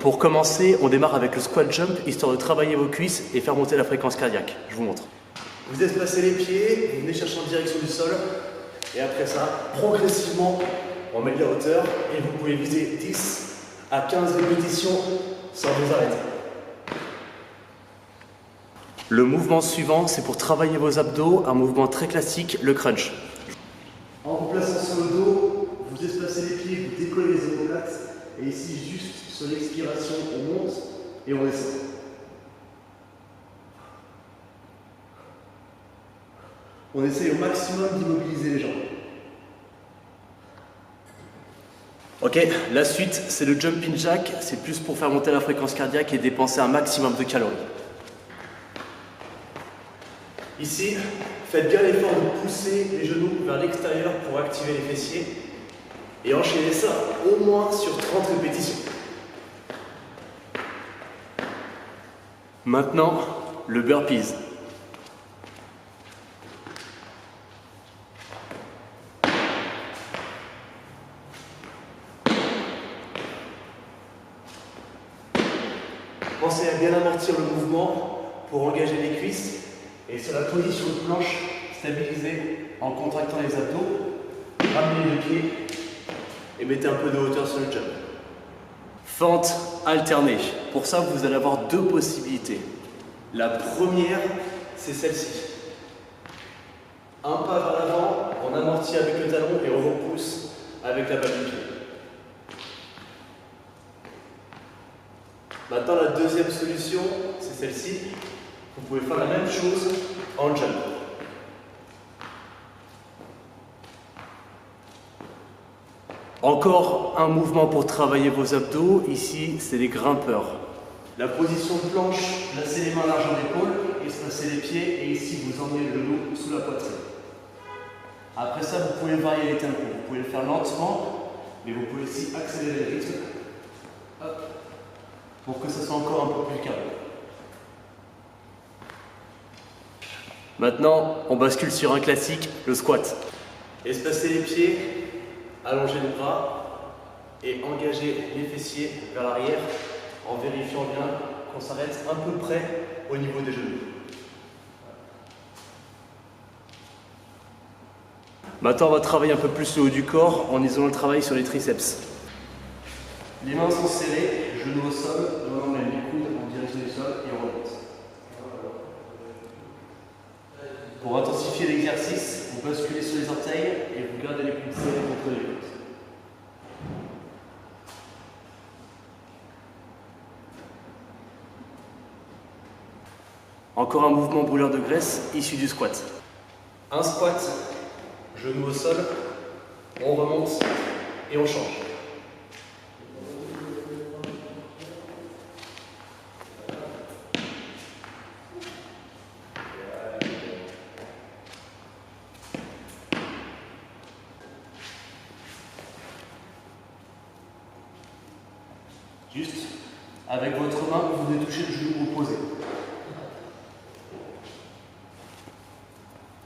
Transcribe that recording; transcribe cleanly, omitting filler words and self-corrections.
pour commencer, on démarre avec le squat jump, histoire de travailler vos cuisses et faire monter la fréquence cardiaque. Je vous montre. Vous espacez les pieds, vous venez chercher en direction du sol. Et après ça, progressivement, on met de la hauteur et vous pouvez viser 10 à 15 répétitions sans vous arrêter. Le mouvement suivant, c'est pour travailler vos abdos, un mouvement très classique, le crunch. En vous plaçant sur le dos, vous espacez les pieds, vous décollez les omoplates et ici, juste sur l'expiration, on monte et on descend. On essaye au maximum d'immobiliser les jambes. Ok, la suite, c'est le jumping jack. C'est plus pour faire monter la fréquence cardiaque et dépenser un maximum de calories. Ici, faites bien l'effort de pousser les genoux vers l'extérieur pour activer les fessiers. Et enchaînez ça au moins sur 30 répétitions. Maintenant, le burpees. Pensez à bien amortir le mouvement pour engager les cuisses et sur la position de planche, stabilisez en contractant les abdos, ramenez les pieds et mettez un peu de hauteur sur le jump. Fente alternée. Pour ça, vous allez avoir deux possibilités. La première, c'est celle-ci. Un pas vers l'avant, on amortit avec le talon et on repousse avec la balle du pied. Maintenant, la deuxième solution, c'est celle-ci. Vous pouvez faire la même chose en jump. Encore un mouvement pour travailler vos abdos. Ici, c'est les grimpeurs. La position de planche, placez les mains largeur d'épaule, espacez les pieds et ici, vous emmenez le genou sous la poitrine. Après ça, vous pouvez varier les tempos. Vous pouvez le faire lentement, mais vous pouvez aussi accélérer le rythme. Hop. Pour que ça soit encore un peu plus carré. Maintenant, on bascule sur un classique, le squat. Espacez les pieds, allongez les bras et engagez les fessiers vers l'arrière en vérifiant bien qu'on s'arrête à peu près au niveau des genoux. Maintenant, on va travailler un peu plus le haut du corps en isolant le travail sur les triceps. Les mains sont serrées, genoux au sol, on emmène les coudes en direction du sol et on remonte. Pour intensifier l'exercice, vous basculez sur les orteils et vous gardez les coudes serrés contre les côtes. Encore un mouvement brûleur de graisse issu du squat. Un squat, genou au sol, on remonte et on change. Juste, avec votre main, vous venez toucher le genou opposé.